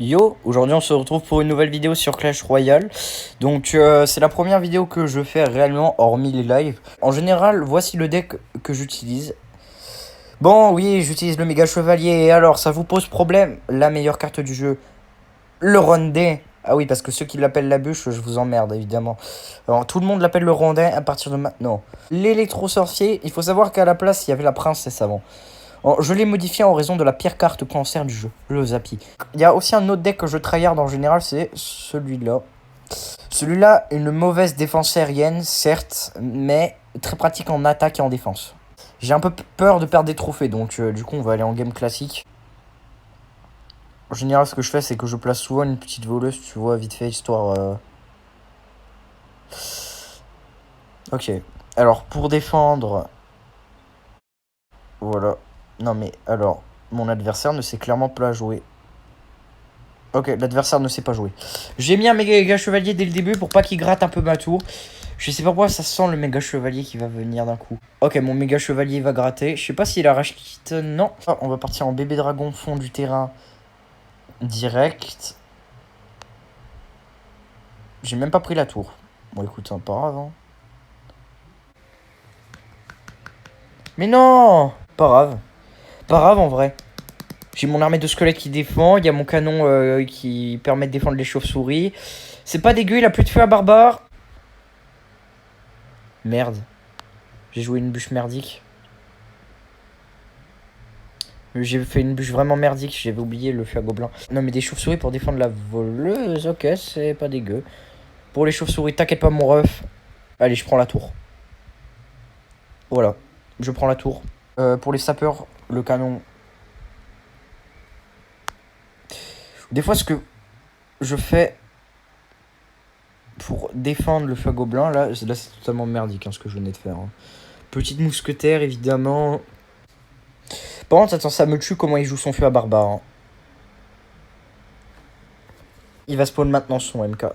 Yo, aujourd'hui on se retrouve pour une nouvelle vidéo sur Clash Royale. Donc c'est la première vidéo que je fais réellement hormis les lives. En général, voici le deck que j'utilise. Bon oui, j'utilise le méga chevalier. Et alors, ça vous pose problème? La meilleure carte du jeu, le rondé. Ah oui, parce que ceux qui l'appellent la bûche, je vous emmerde évidemment. Alors tout le monde l'appelle le rondin à partir de maintenant. L'électro-sorcier, il faut savoir qu'à la place, il y avait la princesse avant. Je l'ai modifié en raison de la pire carte cancer du jeu, le Zappy. Il y a aussi un autre deck que je tryhard en général, c'est celui-là. Celui-là, une mauvaise défense aérienne, certes, mais très pratique en attaque et en défense. J'ai un peu peur de perdre des trophées, donc du coup on va aller en game classique. En général, ce que je fais, c'est que je place souvent une petite voleuse, tu vois, vite fait, histoire... Ok. Alors, pour défendre... Voilà. Non mais, alors, mon adversaire ne sait clairement pas jouer. Ok, l'adversaire ne sait pas jouer. J'ai mis un méga chevalier dès le début pour pas qu'il gratte un peu ma tour. Je sais pas pourquoi ça sent le méga chevalier qui va venir d'un coup. Ok, mon méga chevalier va gratter. Je sais pas s'il a rage quitte. Non. Ah, on va partir en bébé dragon fond du terrain direct. J'ai même pas pris la tour. Bon, écoute, hein, pas grave. Hein. Mais non! Pas grave. Pas grave en vrai. J'ai mon armée de squelettes qui défend. Il y a mon canon qui permet de défendre les chauves-souris. C'est pas dégueu, il a plus de feu à barbare. Merde. J'ai joué une bûche merdique. J'ai fait une bûche vraiment merdique, j'avais oublié le feu à gobelin. Non mais des chauves-souris pour défendre la voleuse, ok, c'est pas dégueu. Pour les chauves-souris, t'inquiète pas mon ref. Allez, je prends la tour. Voilà, je prends la tour. Pour les sapeurs, le canon. Des fois, ce que je fais pour défendre le feu à gobelin, là c'est totalement merdique hein, ce que je venais de faire. Hein. Petite mousquetaire, évidemment. Par contre, attends, ça me tue comment il joue son feu à barbare. Hein. Il va spawn maintenant son MK.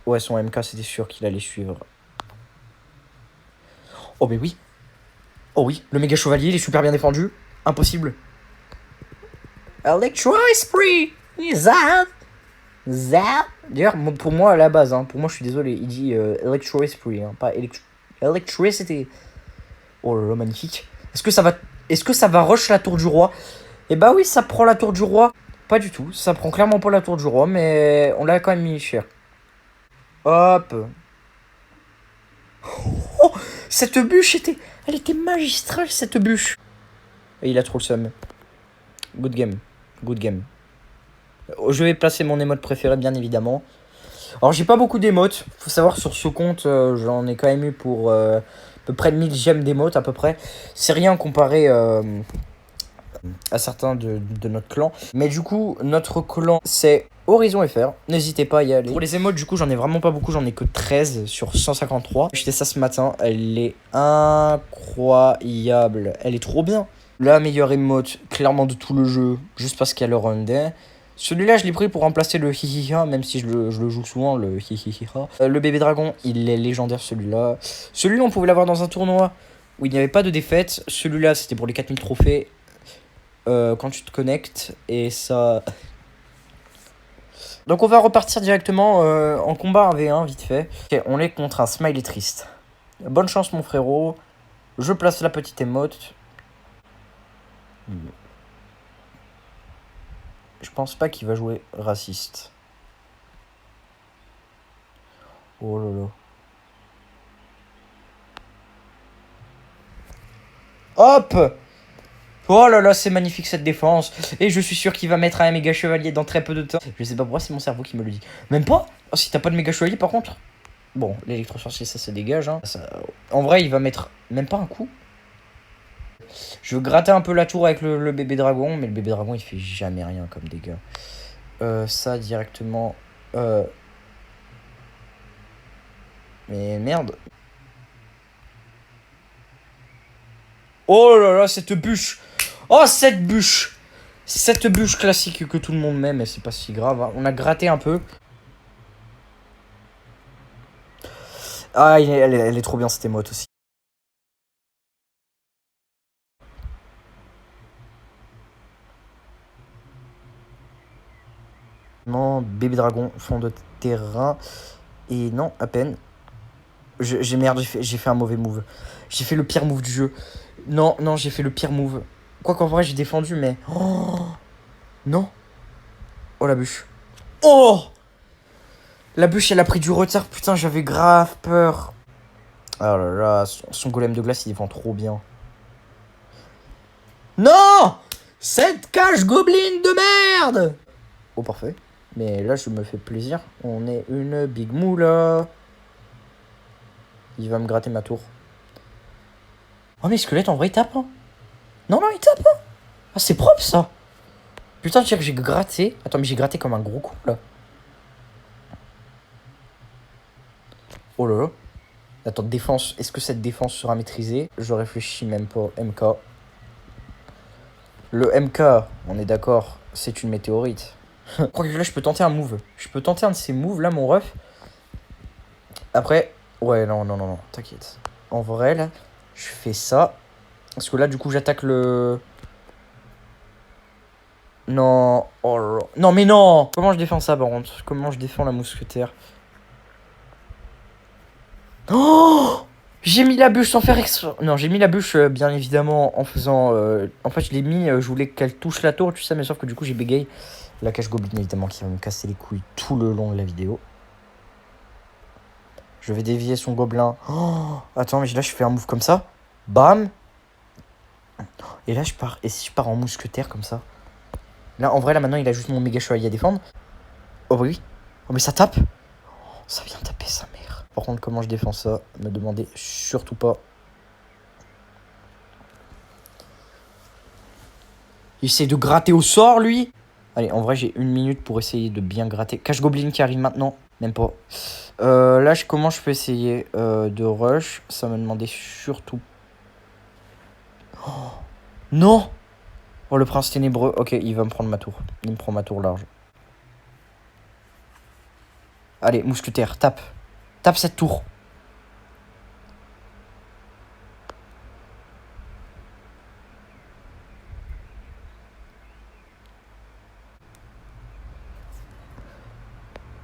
Ouais, son MK, c'était sûr qu'il allait suivre. Oh, mais oui. Oh oui, le méga chevalier, il est super bien défendu. Impossible. Electro Esprit. Zap. Zap. D'ailleurs, pour moi, à la base, hein, pour moi, je suis désolé, il dit Electro Esprit, hein, pas Electricity. Oh là là, magnifique. Est-ce que ça va rush la tour du roi? Eh bah oui, ça prend la tour du roi. Pas du tout, ça prend clairement pas la tour du roi, mais on l'a quand même mis cher. Hop. Oh, cette bûche était... Elle était magistrale, cette bûche. Et il a trop le seum. Good game. Good game. Je vais placer mon émote préféré, bien évidemment. Alors, j'ai pas beaucoup d'émotes. Faut savoir, sur ce compte, j'en ai quand même eu pour à peu près 1000 gemmes d'émotes, à peu près. C'est rien comparé à certains de notre clan. Mais du coup, notre clan, c'est Horizon FR. N'hésitez pas à y aller. Pour les émotes, du coup, j'en ai vraiment pas beaucoup. J'en ai que 13 sur 153. J'ai acheté ça ce matin. Elle est incroyable. Elle est trop bien. La meilleure emote, clairement, de tout le jeu. Juste parce qu'il y a le Rondé. Celui-là, je l'ai pris pour remplacer le hihiha, même si je le joue souvent, le hihiha. Le bébé dragon, il est légendaire, celui-là. Celui-là, on pouvait l'avoir dans un tournoi où il n'y avait pas de défaite. Celui-là, c'était pour les 4000 trophées. Quand tu te connectes, et ça... Donc on va repartir directement en combat 1v1, vite fait. Ok, on est contre un smiley triste. Bonne chance, mon frérot. Je place la petite émote. Je pense pas qu'il va jouer raciste. Oh là là. Hop! Oh là là, c'est magnifique cette défense. Et je suis sûr qu'il va mettre un méga chevalier dans très peu de temps. Je sais pas pourquoi, c'est mon cerveau qui me le dit. Même pas? Oh, si t'as pas de méga chevalier par contre. Bon, l'électrosorcier, ça se dégage. Hein. En vrai, il va mettre même pas un coup. Je veux gratter un peu la tour avec le bébé dragon. Mais le bébé dragon, il fait jamais rien comme dégâts. Ça directement... Mais merde. Oh là là, cette bûche. Oh, cette bûche. Cette bûche classique que tout le monde met, mais c'est pas si grave. Hein. On a gratté un peu. Ah, elle est trop bien cette émote aussi. Non, bébé dragon, fond de terrain. Et non, à peine. Merde, j'ai fait un mauvais move. J'ai fait le pire move du jeu. Non, non, j'ai fait le pire move. Quoi qu'en vrai, j'ai défendu, mais... Oh non. Oh, la bûche. Oh la bûche, elle a pris du retard. Putain, j'avais grave peur. Oh là là, son golem de glace, il défend trop bien. Non! Cette cage gobeline de merde! Oh, parfait. Mais là, je me fais plaisir. On est une big moula. Il va me gratter ma tour. Oh, mais squelette, en vrai, il tape. Hein. Non, non, il tape. Hein. Ah, c'est propre, ça. Putain, tu sais que j'ai gratté. Attends, mais j'ai gratté comme un gros coup, là. Oh là là. Attends, défense. Est-ce que cette défense sera maîtrisée? Je réfléchis même pas. MK. Le MK, on est d'accord, c'est une météorite. Je crois que là, je peux tenter un move. Je peux tenter un de ces moves, là, mon ref. Après, ouais, non, non, non, non, t'inquiète. En vrai, là, je fais ça. Parce que là, du coup, j'attaque le... Non, oh là là. Non, mais non! Comment je défends ça, par contre? Comment je défends la mousquetaire? Oh! J'ai mis la bûche sans faire exprès. Non, j'ai mis la bûche, bien évidemment, en faisant... En fait, je l'ai mis, je voulais qu'elle touche la tour, tu sais, mais sauf que du coup, j'ai bégayé. La cage gobeline, évidemment, qui va me casser les couilles tout le long de la vidéo. Je vais dévier son gobelin. Oh, attends, mais là, je fais un move comme ça. Bam! Et là, je pars. Et si je pars en mousquetaire comme ça? Là, en vrai, là, maintenant, il a juste mon méga chevalier à défendre. Oh, bah oui. Oh, mais ça tape. Oh, ça vient taper sa mère. Par contre, comment je défends ça? Me demandez surtout pas. Il essaie de gratter au sort, lui. Allez, en vrai, j'ai 1 minute pour essayer de bien gratter. Cache Goblin qui arrive maintenant. Même pas. Là, comment je peux essayer de rush? Ça me demandait surtout... Oh, non! Oh, le prince ténébreux. Ok, il va me prendre ma tour. Il me prend ma tour large. Allez, mousquetaire, tape. Tape cette tour.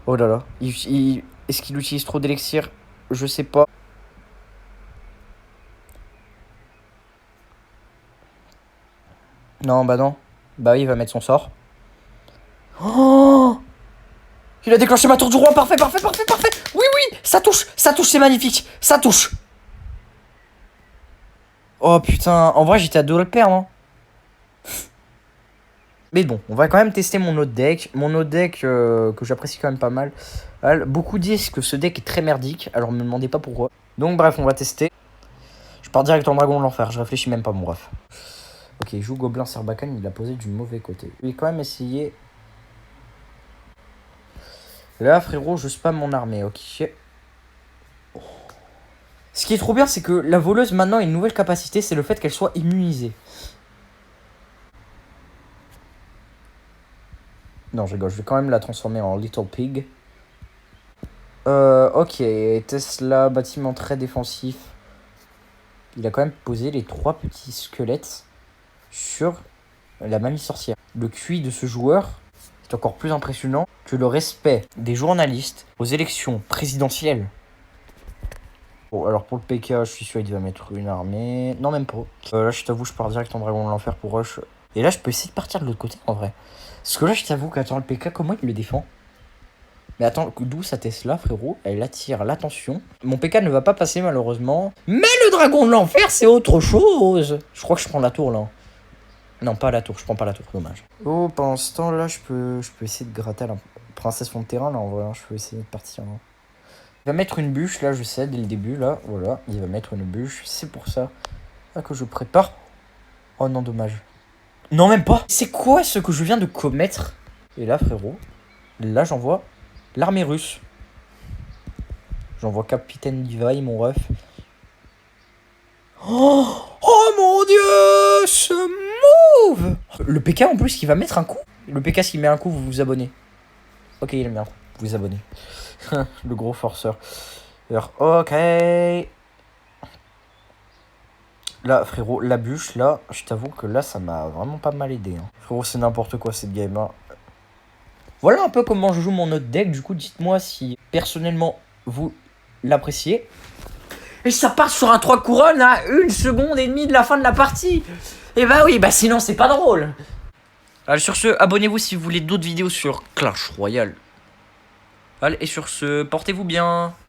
Oh là là. Est-ce qu'il utilise trop d'élixir? Je sais pas. Non, bah non. Bah oui, il va mettre son sort. Oh! Il a déclenché ma tour du roi. Parfait, parfait, parfait, parfait. Oui, oui, ça touche, c'est magnifique. Ça touche. Oh putain, en vrai, j'étais à deux le perdre. Hein. Mais bon, on va quand même tester mon autre deck. Mon autre deck que j'apprécie quand même pas mal. Beaucoup disent que ce deck est très merdique. Alors me demandez pas pourquoi. Donc bref, on va tester. Je pars direct en dragon de l'enfer. Je réfléchis même pas, mon ref. Ok, il joue Gobelin Sarbacane. Il a posé du mauvais côté. Je vais quand même essayer. Là, frérot, je spam mon armée. Ok. Oh. Ce qui est trop bien, c'est que la voleuse maintenant a une nouvelle capacité. C'est le fait qu'elle soit immunisée. Non, je rigole. Je vais quand même la transformer en Little Pig. Ok, Tesla, bâtiment très défensif. Il a quand même posé les 3 petits squelettes sur la mamie sorcière. Le QI de ce joueur est encore plus impressionnant que le respect des journalistes aux élections présidentielles. Bon, alors pour le PK, je suis sûr qu'il va mettre une armée. Non, même pas. Là, je t'avoue, je pars direct en dragon de l'enfer pour rush. Et là, je peux essayer de partir de l'autre côté en vrai. Parce que là, je t'avoue qu'attends, le PK, comment il le défend? Mais attends, d'où sa Tesla, frérot? Elle attire l'attention. Mon PK ne va pas passer, malheureusement. Mais le dragon de l'enfer, c'est autre chose. Je crois que je prends la tour, là. Non, pas la tour. Je prends pas la tour. Dommage. Oh, pendant ce temps, là, je peux essayer de gratter la princesse fond de terrain, là, en vrai. Hein, je peux essayer de partir. Hein. Il va mettre une bûche, là, je sais, dès le début, là. Voilà, il va mettre une bûche. C'est pour ça que je prépare. Oh non, dommage. Non, même pas. C'est quoi ce que je viens de commettre? Et là, frérot, là, j'envoie... l'armée russe. J'envoie Capitaine Levi, mon ref. Oh, oh mon dieu, ce move! Le PK en plus qui va mettre un coup. Le PK s'il met un coup, vous vous abonnez. Ok, il a mis un coup, vous vous abonnez. Le gros forceur. Alors, ok. Là, frérot, la bûche, là, je t'avoue que là, ça m'a vraiment pas mal aidé. Hein. Frérot, c'est n'importe quoi cette game. Hein. Voilà un peu comment je joue mon autre deck. Du coup, dites-moi si personnellement vous l'appréciez. Et ça part sur un 3 couronnes à 1 seconde et demie de la fin de la partie. Et bah oui, bah sinon c'est pas drôle. Allez, sur ce, abonnez-vous si vous voulez d'autres vidéos sur Clash Royale. Allez, et sur ce, portez-vous bien.